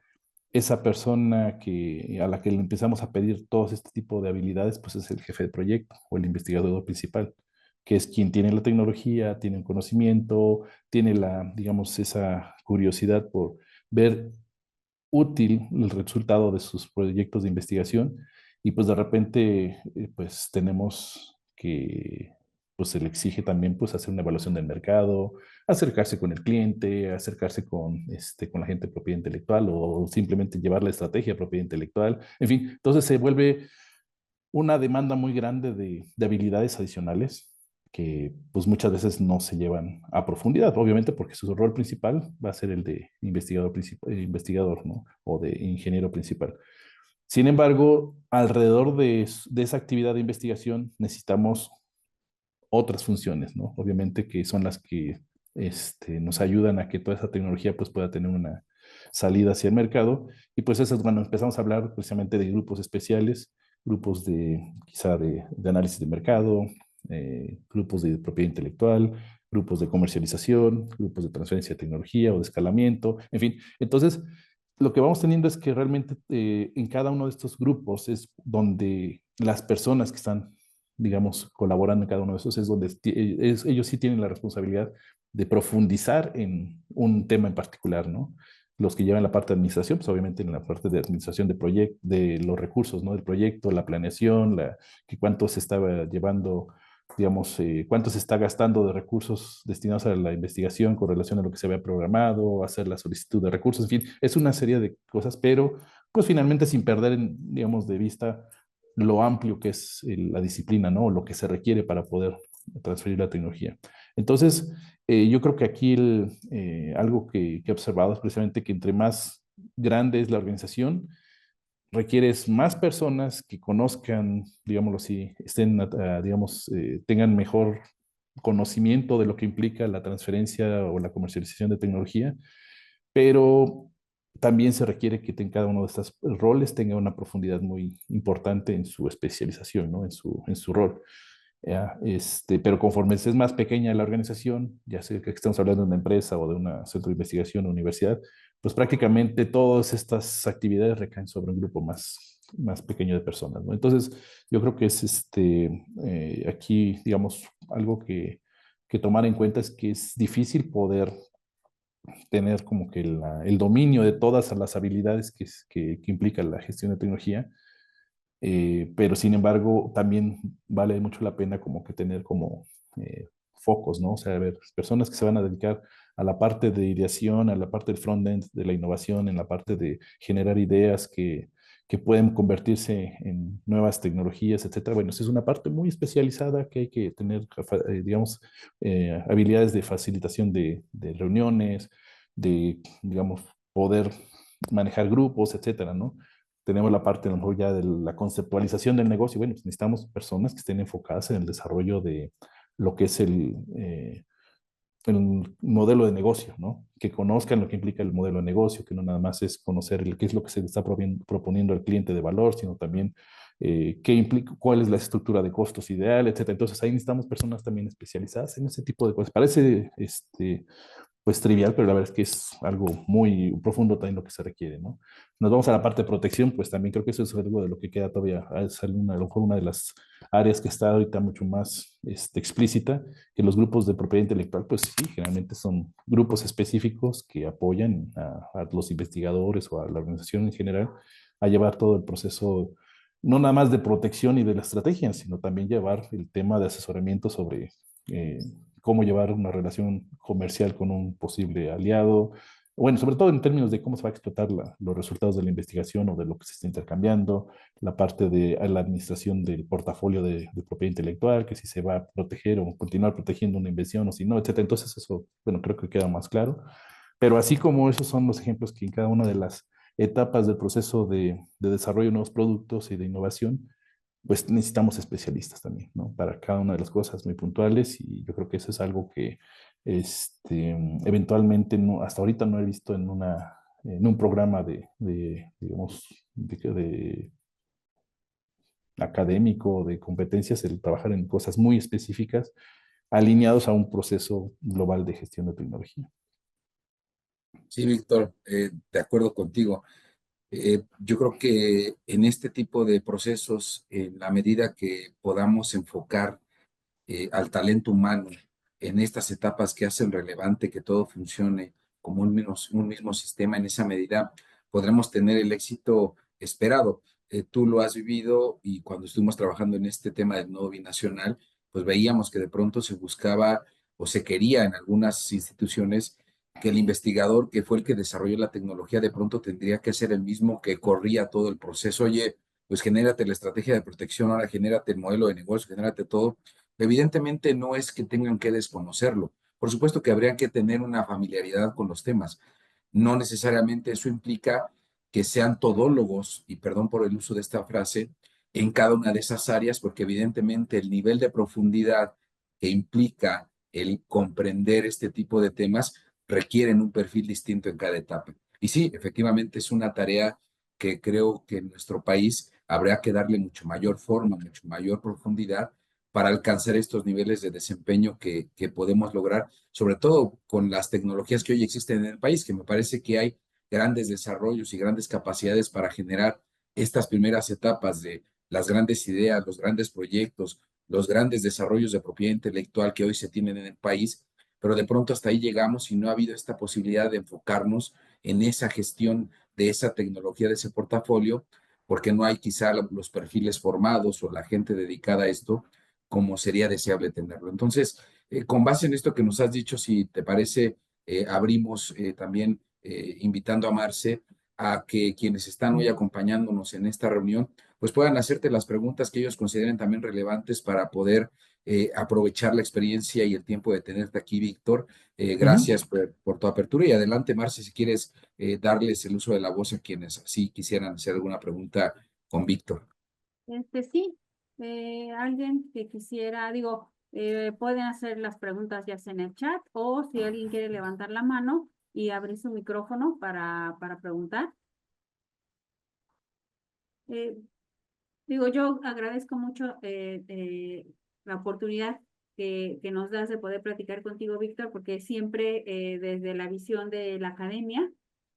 esa persona a la que le empezamos a pedir todos este tipo de habilidades, pues es el jefe de proyecto o el investigador principal, que es quien tiene la tecnología, tiene un conocimiento, tiene digamos, esa curiosidad por ver útil el resultado de sus proyectos de investigación y pues de repente pues tenemos que pues se le exige también pues hacer una evaluación del mercado, acercarse con el cliente, acercarse con la gente de propiedad intelectual o simplemente llevar la estrategia de propiedad intelectual, en fin, entonces se vuelve una demanda muy grande de habilidades adicionales que pues muchas veces no se llevan a profundidad, obviamente porque su rol principal va a ser el de investigador, ¿no? O de ingeniero principal. Sin embargo, alrededor de esa actividad de investigación necesitamos otras funciones, ¿no? Obviamente que son las que nos ayudan a que toda esa tecnología pues pueda tener una salida hacia el mercado y pues eso es cuando empezamos a hablar precisamente de grupos especiales, grupos quizá de análisis de mercado, grupos de propiedad intelectual, grupos de comercialización, grupos de transferencia de tecnología o de escalamiento, en fin. Entonces, lo que vamos teniendo es que realmente en cada uno de estos grupos es donde las personas que están digamos, colaborando en cada uno de esos, es donde ellos sí tienen la responsabilidad de profundizar en un tema en particular, ¿no? Los que llevan la parte de administración, pues obviamente en la parte de administración de proyecto, de los recursos, ¿no? Del proyecto, la planeación, que cuánto se estaba llevando, digamos, cuánto se está gastando de recursos destinados a la investigación con relación a lo que se había programado, hacer la solicitud de recursos, en fin, es una serie de cosas, pero pues finalmente sin perder, digamos, de vista lo amplio que es la disciplina, ¿no? Lo que se requiere para poder transferir la tecnología. Entonces, yo creo que aquí algo que he observado es precisamente que entre más grande es la organización, requieres más personas que conozcan, digámoslo así, digamos, tengan mejor conocimiento de lo que implica la transferencia o la comercialización de tecnología, pero también se requiere que cada uno de estos roles tenga una profundidad muy importante en su especialización, ¿no? En su rol. ¿Ya? Pero conforme es más pequeña la organización, ya sea que estamos hablando de una empresa o de un centro de investigación o universidad, pues prácticamente todas estas actividades recaen sobre un grupo más pequeño de personas, ¿no? Entonces, yo creo que es aquí, digamos, algo que tomar en cuenta es que es difícil poder tener como que el dominio de todas las habilidades que implica la gestión de tecnología, pero sin embargo también vale mucho la pena como que tener como focos, ¿no? O sea, a ver, personas que se van a dedicar a la parte de ideación, a la parte del front-end, de la innovación, en la parte de generar ideas que pueden convertirse en nuevas tecnologías, etcétera. Bueno, esa es una parte muy especializada que hay que tener, digamos, habilidades de facilitación de reuniones, de, digamos, poder manejar grupos, etcétera, ¿no? Tenemos la parte a lo mejor ya de la conceptualización del negocio. Bueno, pues necesitamos personas que estén enfocadas en el desarrollo de lo que es el modelo de negocio, ¿no? Que conozcan lo que implica el modelo de negocio, que no nada más es conocer qué es lo que se le está proponiendo al cliente de valor, sino también qué implica, cuál es la estructura de costos ideal, etcétera. Entonces ahí necesitamos personas también especializadas en ese tipo de cosas. Parece pues trivial, pero la verdad es que es algo muy profundo también lo que se requiere, ¿no? Nos vamos a la parte de protección, pues también creo que eso es algo de lo que queda todavía, es a lo mejor una de las áreas que está ahorita mucho más explícita, que los grupos de propiedad intelectual, pues sí, generalmente son grupos específicos que apoyan a los investigadores o a la organización en general a llevar todo el proceso, no nada más de protección y de la estrategia, sino también llevar el tema de asesoramiento sobre eh, cómo llevar una relación comercial con un posible aliado, bueno, sobre todo en términos de cómo se va a explotar los resultados de la investigación o de lo que se está intercambiando, la parte de la administración del portafolio de propiedad intelectual, que si se va a proteger o continuar protegiendo una invención o si no, etcétera. Entonces eso, bueno, creo que queda más claro. Pero así como esos son los ejemplos que en cada una de las etapas del proceso de desarrollo de nuevos productos y de innovación, pues necesitamos especialistas también, ¿no? Para cada una de las cosas muy puntuales y yo creo que eso es algo que eventualmente no, hasta ahorita no he visto en un programa digamos, de académico, de competencias, el trabajar en cosas muy específicas alineados a un proceso global de gestión de tecnología. Sí, Víctor, de acuerdo contigo. Yo creo que en este tipo de procesos, en la medida que podamos enfocar al talento humano en estas etapas que hacen relevante que todo funcione como un mismo sistema, en esa medida podremos tener el éxito esperado. Tú lo has vivido y cuando estuvimos trabajando en este tema del nodo binacional, pues veíamos que de pronto se buscaba o se quería en algunas instituciones que el investigador que fue el que desarrolló la tecnología de pronto tendría que ser el mismo que corría todo el proceso. Oye, pues genérate la estrategia de protección, ahora genérate el modelo de negocio, genérate todo. Evidentemente no es que tengan que desconocerlo. Por supuesto que habría que tener una familiaridad con los temas. No necesariamente eso implica que sean todólogos, y perdón por el uso de esta frase, en cada una de esas áreas, porque evidentemente el nivel de profundidad que implica el comprender este tipo de temas requieren un perfil distinto en cada etapa. Y sí, efectivamente es una tarea que creo que en nuestro país habría que darle mucho mayor forma, mucho mayor profundidad para alcanzar estos niveles de desempeño que podemos lograr, sobre todo con las tecnologías que hoy existen en el país, que me parece que hay grandes desarrollos y grandes capacidades para generar estas primeras etapas de las grandes ideas, los grandes proyectos, los grandes desarrollos de propiedad intelectual que hoy se tienen en el país, pero de pronto hasta ahí llegamos y no ha habido esta posibilidad de enfocarnos en esa gestión de esa tecnología, de ese portafolio, porque no hay quizá los perfiles formados o la gente dedicada a esto como sería deseable tenerlo. Entonces, con base en esto que nos has dicho, si te parece, abrimos también invitando a Marce a que quienes están hoy acompañándonos en esta reunión, pues puedan hacerte las preguntas que ellos consideren también relevantes para poder aprovechar la experiencia y el tiempo de tenerte aquí, Víctor. Gracias por tu apertura y adelante, Marce, si quieres darles el uso de la voz a quienes así quisieran hacer alguna pregunta con Víctor. Sí, alguien que quisiera, digo, pueden hacer las preguntas ya sea en el chat o si alguien quiere levantar la mano y abrir su micrófono para preguntar. Eh, Digo, yo agradezco mucho la oportunidad que nos das de poder platicar contigo, Víctor, porque siempre desde la visión de la academia,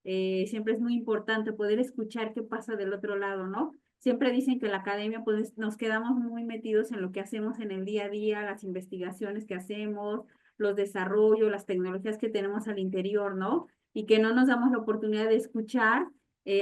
siempre es muy importante poder escuchar qué pasa del otro lado, ¿no? Siempre dicen que la academia, pues nos quedamos muy metidos en lo que hacemos en el día a día, las investigaciones que hacemos, los desarrollos, las tecnologías que tenemos al interior, ¿no? Y que no nos damos la oportunidad de escuchar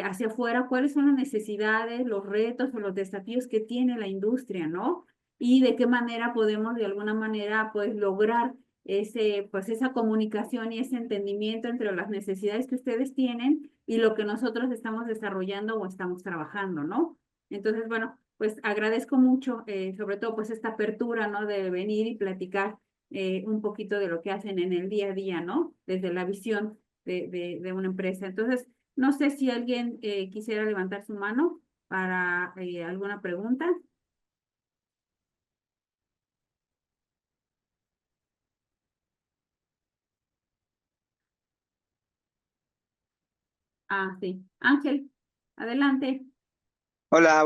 hacia afuera cuáles son las necesidades, los retos o los desafíos que tiene la industria, ¿no? Y de qué manera podemos de alguna manera pues lograr pues esa comunicación y ese entendimiento entre las necesidades que ustedes tienen y lo que nosotros estamos desarrollando o estamos trabajando, ¿no? Entonces, bueno, pues agradezco mucho, sobre todo pues esta apertura, ¿no? De venir y platicar un poquito de lo que hacen en el día a día, ¿no? Desde la visión de una empresa. Entonces, no sé si alguien quisiera levantar su mano para alguna pregunta. Ah, sí. Ángel, adelante. Hola,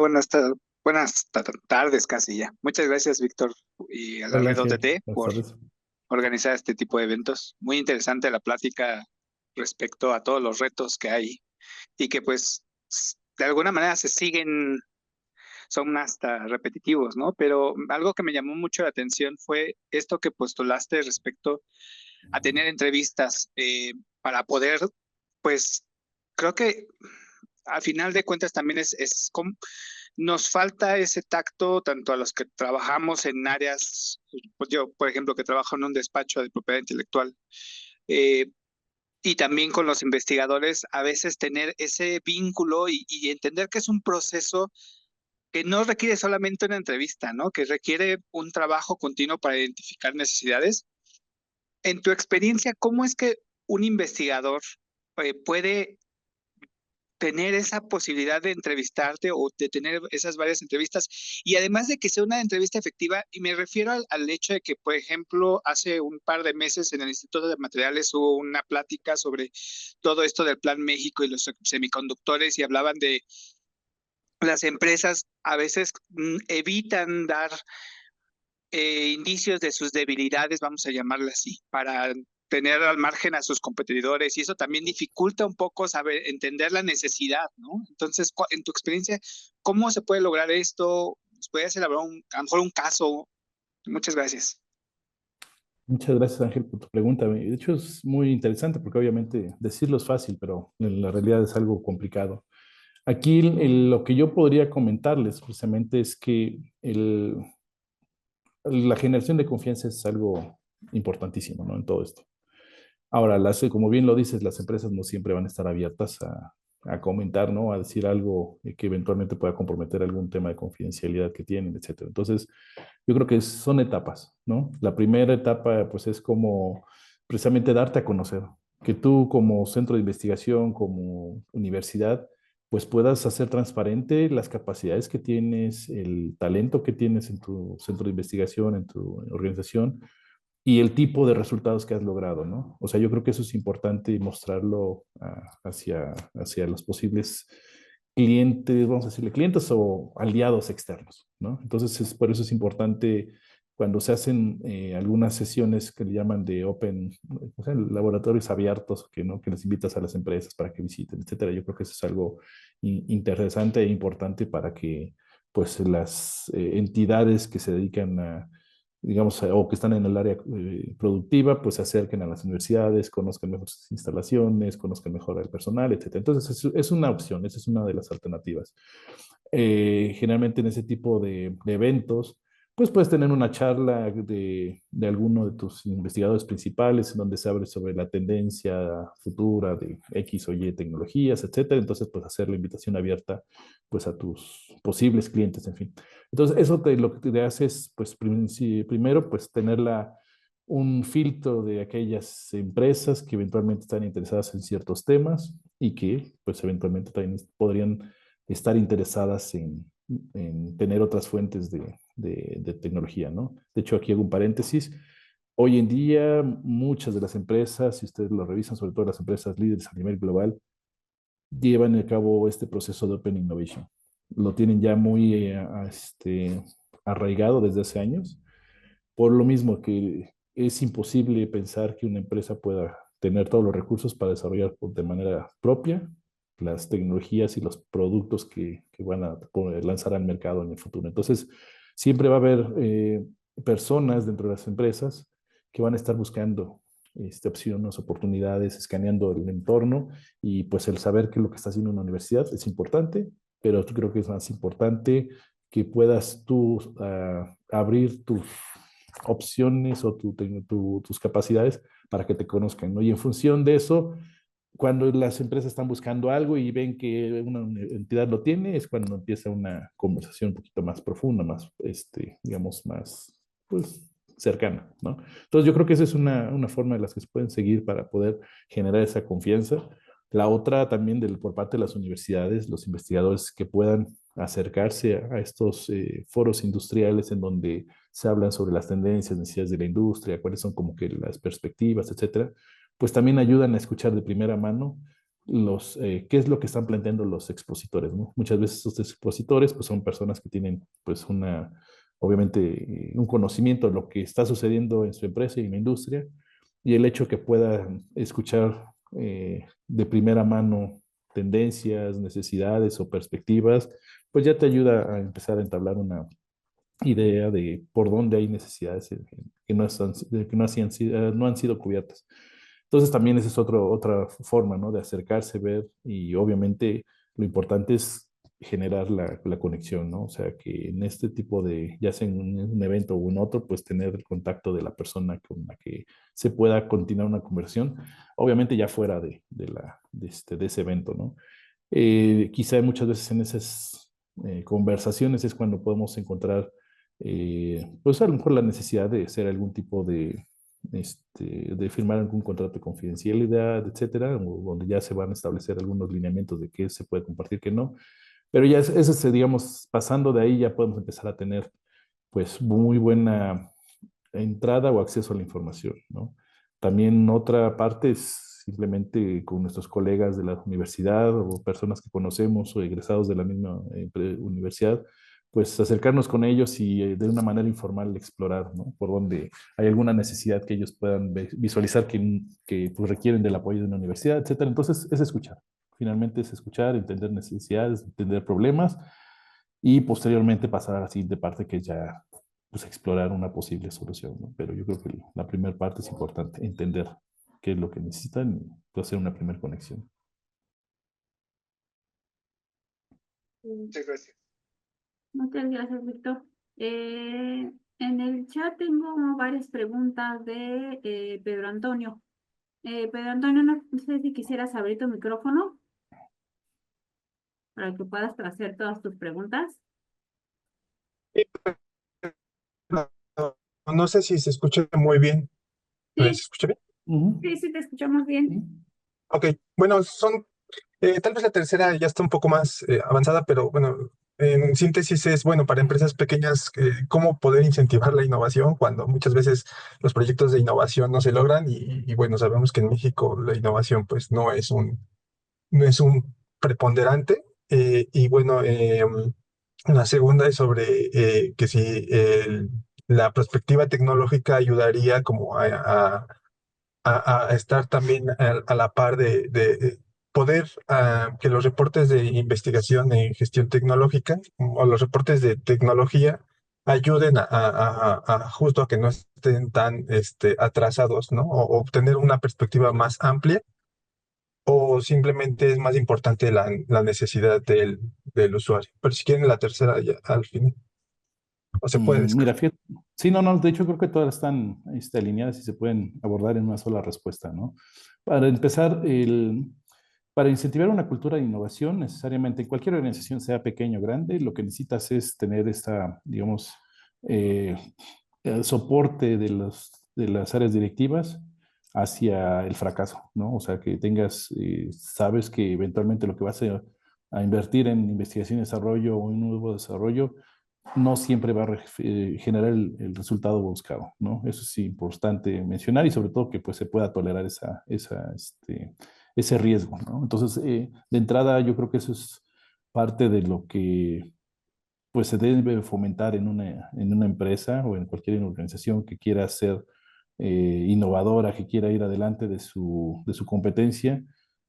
tardes casi ya. Muchas gracias, Víctor, y a la Hola Red Ángel, OTT buenas por tardes. organizar este tipo de eventos. Muy interesante la plática respecto a todos los retos que hay y que pues de alguna manera se siguen, son hasta repetitivos, ¿no? Pero algo que me llamó mucho la atención fue esto que postulaste respecto a tener entrevistas para poder, pues creo que al final de cuentas también nos falta ese tacto tanto a los que trabajamos en áreas, pues yo, por ejemplo, que trabajo en un despacho de propiedad intelectual, eh, y también con los investigadores, a veces tener ese vínculo y entender que es un proceso que no requiere solamente una entrevista, ¿no? Que requiere un trabajo continuo para identificar necesidades. En tu experiencia, ¿cómo es que un investigador puede tener esa posibilidad de entrevistarte o de tener esas varias entrevistas y además de que sea una entrevista efectiva? Y me refiero al hecho de que, por ejemplo, hace un par de meses en el Instituto de Materiales hubo una plática sobre todo esto del Plan México y los semiconductores y hablaban de las empresas a veces evitan dar indicios de sus debilidades, vamos a llamarle así, para tener al margen a sus competidores y eso también dificulta un poco saber entender la necesidad, ¿no? Entonces, en tu experiencia, ¿cómo se puede lograr esto? ¿Puedes elaborar a lo mejor un caso? Muchas gracias. Muchas gracias Ángel por tu pregunta. De hecho es muy interesante porque obviamente decirlo es fácil, pero en la realidad es algo complicado. Aquí lo que yo podría comentarles precisamente es que la generación de confianza es algo importantísimo, ¿no? En todo esto. Ahora, como bien lo dices, las empresas no siempre van a estar abiertas a comentar, ¿no? A decir algo que eventualmente pueda comprometer algún tema de confidencialidad que tienen, etcétera. Entonces, yo creo que son etapas, ¿no? La primera etapa, pues, es como precisamente darte a conocer, que tú como centro de investigación, como universidad, pues puedas hacer transparente las capacidades que tienes, el talento que tienes en tu centro de investigación, en tu organización, y el tipo de resultados que has logrado, ¿no? O sea, yo creo que eso es importante mostrarlo hacia los posibles clientes, vamos a decirle clientes o aliados externos, ¿no? Entonces, por eso es importante cuando se hacen algunas sesiones que le llaman de open, o sea, laboratorios abiertos, ¿no? Que les invitas a las empresas para que visiten, etcétera. Yo creo que eso es algo interesante e importante para que, pues, las entidades que se dedican a digamos, o que están en el área productiva, pues se acerquen a las universidades, conozcan mejor sus instalaciones, conozcan mejor al personal, etc. Entonces, es una opción, esa es una de las alternativas. Generalmente en ese tipo de eventos, pues puedes tener una charla de alguno de tus investigadores principales en donde se abre sobre la tendencia futura de X o Y tecnologías, etcétera. Entonces, pues hacer la invitación abierta pues a tus posibles clientes, en fin. Entonces, eso lo que te hace es, pues, primero, pues, tener un filtro de aquellas empresas que eventualmente están interesadas en ciertos temas y que, pues, eventualmente también podrían estar interesadas en tener otras fuentes de tecnología, ¿no? De hecho, aquí hago un paréntesis. Hoy en día, muchas de las empresas, si ustedes lo revisan, sobre todo las empresas líderes a nivel global, llevan a cabo este proceso de Open Innovation. Lo tienen ya muy arraigado desde hace años, por lo mismo que es imposible pensar que una empresa pueda tener todos los recursos para desarrollar de manera propia las tecnologías y los productos que van a poder lanzar al mercado en el futuro. Entonces, siempre va a haber personas dentro de las empresas que van a estar buscando opciones, oportunidades, escaneando el entorno y pues el saber qué es lo que está haciendo una universidad es importante, pero creo que es más importante que puedas tú abrir tus opciones o tus capacidades para que te conozcan, ¿no? Y en función de eso, cuando las empresas están buscando algo y ven que una entidad lo tiene, es cuando empieza una conversación un poquito más profunda, más, digamos, más, pues, cercana, ¿no? Entonces yo creo que esa es una forma de las que se pueden seguir para poder generar esa confianza. La otra también por parte de las universidades, los investigadores que puedan acercarse a estos foros industriales en donde se hablan sobre las tendencias, necesidades de la industria, cuáles son como que las perspectivas, etcétera, pues también ayudan a escuchar de primera mano qué es lo que están planteando los expositores, ¿no? Muchas veces estos expositores pues son personas que tienen pues obviamente un conocimiento de lo que está sucediendo en su empresa y en la industria, y el hecho que puedan escuchar de primera mano tendencias, necesidades o perspectivas, pues ya te ayuda a empezar a entablar una idea de por dónde hay necesidades que no han sido cubiertas. Entonces también esa es otra forma, ¿no? De acercarse, ver y obviamente lo importante es generar la conexión, ¿no? O sea, que en este tipo ya sea en un evento o en otro, pues tener el contacto de la persona con la que se pueda continuar una conversación, obviamente ya fuera de ese evento, ¿no? Quizá muchas veces en esas conversaciones es cuando podemos encontrar, pues a lo mejor la necesidad de hacer algún tipo de firmar algún contrato de confidencialidad, etcétera, donde ya se van a establecer algunos lineamientos de qué se puede compartir, qué no. Pero ya eso, digamos, pasando de ahí ya podemos empezar a tener, pues, muy buena entrada o acceso a la información, ¿no? También otra parte es simplemente con nuestros colegas de la universidad o personas que conocemos o egresados de la misma universidad, pues acercarnos con ellos y de una manera informal explorar, ¿no? Por donde hay alguna necesidad que ellos puedan visualizar que pues, requieren del apoyo de una universidad, etcétera. Entonces es escuchar. Finalmente es escuchar, entender necesidades, entender problemas y posteriormente pasar a la siguiente parte que ya pues, explorar una posible solución, ¿no? Pero yo creo que la primera parte es importante, entender qué es lo que necesitan y pues, hacer una primera conexión. Muchas gracias. Muchas gracias, Víctor. En el chat tengo varias preguntas de Pedro Antonio. Pedro Antonio, no sé si quisieras abrir tu micrófono para que puedas hacer todas tus preguntas. No, no sé si se escucha muy bien. ¿Se Sí, escucha bien? sí, te escuchamos bien. Ok, bueno, tal vez la tercera ya está un poco más avanzada, pero bueno, en síntesis es, bueno, para empresas pequeñas, cómo poder incentivar la innovación cuando muchas veces los proyectos de innovación no se logran y bueno, sabemos que en México la innovación pues no es un preponderante. Y bueno, la segunda es sobre que si la perspectiva tecnológica ayudaría como a estar también a la par de poder que los reportes de investigación en gestión tecnológica o los reportes de tecnología ayuden a justo a que no estén tan atrasados, ¿no? O obtener una perspectiva más amplia, o simplemente es más importante la necesidad del usuario. Pero si quieren la tercera ya al final, o se puede Mira, descartar. fíjate, sí, no, de hecho creo que todas están alineadas y se pueden abordar en una sola respuesta, ¿no? Para empezar, para incentivar una cultura de innovación, necesariamente en cualquier organización, sea pequeña o grande, lo que necesitas es tener digamos, eh, soporte de las áreas directivas hacia el fracaso, ¿no? O sea, que sabes que eventualmente lo que vas a invertir en investigación y desarrollo o en un nuevo desarrollo, no siempre va a generar el resultado buscado, ¿no? Eso es importante mencionar y sobre todo que pues se pueda tolerar ese riesgo, ¿no? Entonces, de entrada yo creo que eso es parte de lo que pues se debe fomentar en una empresa o en cualquier organización que quiera ser innovadora, que quiera ir adelante de su competencia,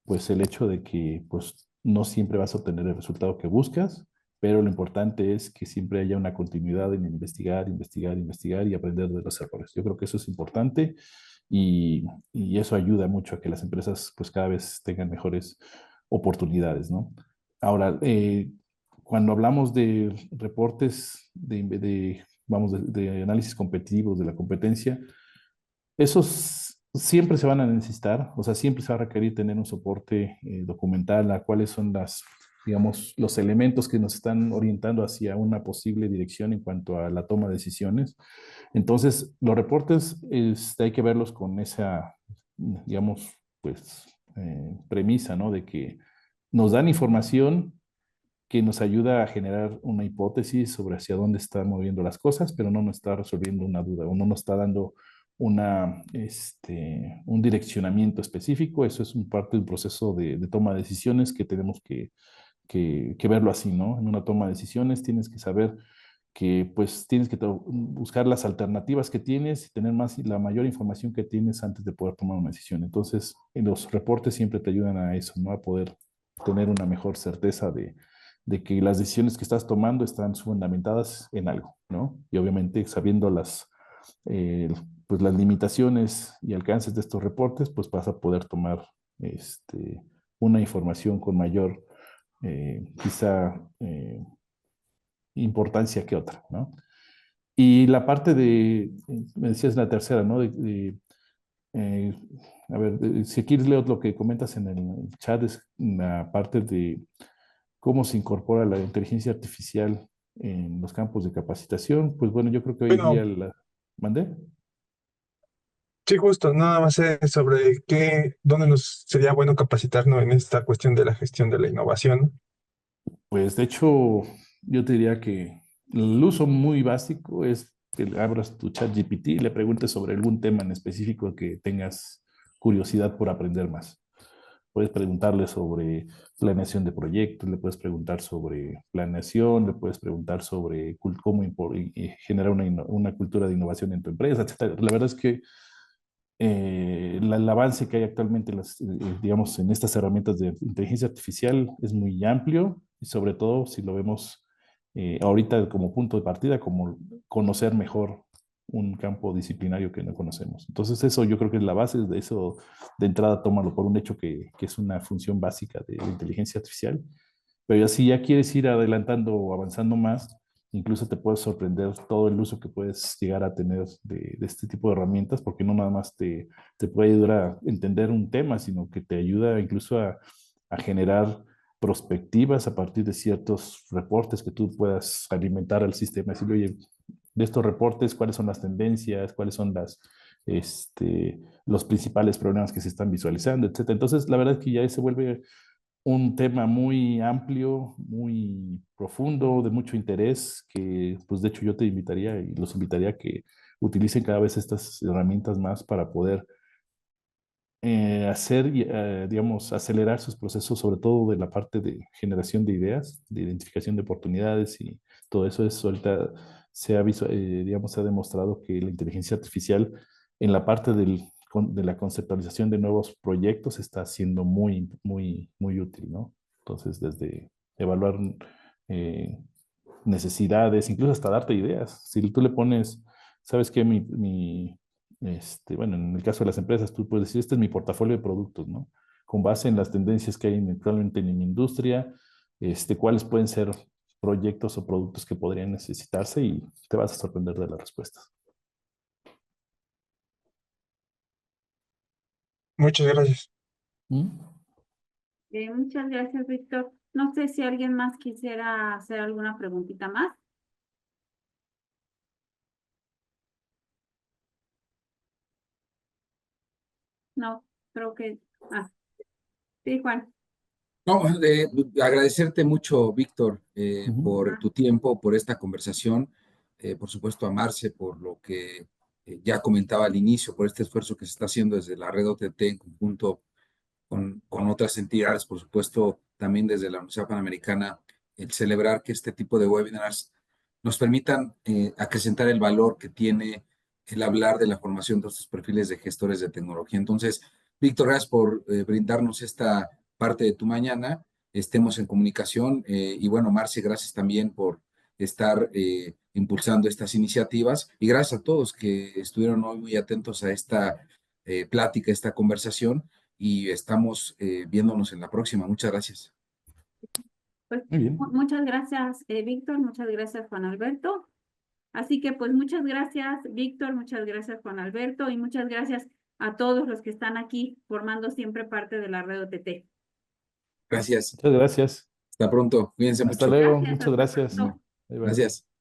pues el hecho de que pues no siempre vas a obtener el resultado que buscas, pero lo importante es que siempre haya una continuidad en investigar, investigar, investigar y aprender de los errores. Yo creo que eso es importante y, y eso ayuda mucho a que las empresas pues cada vez tengan mejores oportunidades, ¿no? Ahora, cuando hablamos de reportes vamos, de análisis competitivos de la competencia, esos siempre se van a necesitar, o sea, siempre se va a requerir tener un soporte documental a cuáles son digamos, los elementos que nos están orientando hacia una posible dirección en cuanto a la toma de decisiones. Entonces, los reportes hay que verlos con esa, digamos, pues, premisa, ¿no? De que nos dan información que nos ayuda a generar una hipótesis sobre hacia dónde están moviendo las cosas, pero no nos está resolviendo una duda o no nos está dando un direccionamiento específico. Eso es un parte del proceso de toma de decisiones que tenemos que verlo así, ¿no? En una toma de decisiones tienes que saber que pues tienes que buscar las alternativas que tienes y tener la mayor información que tienes antes de poder tomar una decisión. Entonces, en los reportes siempre te ayudan a eso, ¿no? A poder tener una mejor certeza de que las decisiones que estás tomando están fundamentadas en algo, ¿no? Y obviamente sabiendo eh, pues las limitaciones y alcances de estos reportes, pues vas a poder tomar una información con mayor, quizá, importancia que otra, ¿no? Y la parte me decías la tercera, ¿no? Eh, a ver, si quieres leo lo que comentas en el chat, es la parte de cómo se incorpora la inteligencia artificial en los campos de capacitación. Pues bueno, yo creo que hoy día Bueno, la... ¿Mandé? sí, justo, nada más sobre dónde nos sería bueno capacitarnos en esta cuestión de la gestión de la innovación. Pues de hecho, yo te diría que el uso muy básico es que abras tu chat GPT y le preguntes sobre algún tema en específico que tengas curiosidad por aprender más. Puedes preguntarle sobre planeación de proyectos, le puedes preguntar sobre planeación, le puedes preguntar sobre cómo generar una cultura de innovación en tu empresa, etcétera. La verdad es que el avance que hay actualmente digamos, en estas herramientas de inteligencia artificial es muy amplio y sobre todo si lo vemos ahorita como punto de partida, como conocer mejor un campo disciplinario que no conocemos. Entonces eso yo creo que es la base de eso, de entrada tómalo por un hecho que es una función básica de la inteligencia artificial, pero ya si ya quieres ir adelantando o avanzando más, incluso te puedes sorprender todo el uso que puedes llegar a tener de este tipo de herramientas, porque no nada más te puede ayudar a entender un tema, sino que te ayuda incluso a generar prospectivas a partir de ciertos reportes que tú puedas alimentar al sistema. Decirle, oye, de estos reportes, cuáles son las tendencias, cuáles son los principales problemas que se están visualizando, etcétera. Entonces, la verdad es que ya se vuelve un tema muy amplio, muy profundo, de mucho interés, que pues de hecho yo te invitaría y los invitaría a que utilicen cada vez estas herramientas más para poder digamos, acelerar sus procesos, sobre todo de la parte de generación de ideas, de identificación de oportunidades y todo eso es ahorita digamos, se ha demostrado que la inteligencia artificial en la parte de la conceptualización de nuevos proyectos está siendo muy, muy, muy útil, ¿no? Entonces, desde evaluar eh, necesidades, incluso hasta darte ideas. Si tú le pones, ¿sabes qué? Bueno, en el caso de las empresas, tú puedes decir, este es mi portafolio de productos, ¿no? Con base en las tendencias que hay actualmente en mi industria, cuáles pueden ser proyectos o productos que podrían necesitarse y te vas a sorprender de las respuestas. Muchas gracias. ¿Mm? Muchas gracias, Víctor. No sé si alguien más quisiera hacer alguna preguntita más. No, creo que... Ah, sí, Juan. No, agradecerte mucho, Víctor, Ujú. por tu tiempo, por esta conversación, por supuesto a Marce por lo que ya comentaba al inicio, por este esfuerzo que se está haciendo desde la red OTT en conjunto con otras entidades, por supuesto también desde la Universidad Panamericana, el celebrar que este tipo de webinars nos permitan acrecentar el valor que tiene el hablar de la formación de estos perfiles de gestores de tecnología. Entonces, Víctor, gracias por brindarnos esta parte de tu mañana. Estemos en comunicación y bueno, Marce, gracias también por estar impulsando estas iniciativas y gracias a todos que estuvieron hoy muy atentos a esta plática, esta conversación y estamos viéndonos en la próxima. Muchas gracias. Pues Muy bien. muchas gracias, Víctor, muchas gracias, Juan Alberto. Así que pues muchas gracias, Víctor, muchas gracias, Juan Alberto, y muchas gracias a todos los que están aquí formando siempre parte de la red OTT. Gracias. Muchas gracias. Hasta pronto. Cuídense Hasta mucho. luego. Gracias, Muchas hasta gracias. pronto. Bye, bye. Gracias.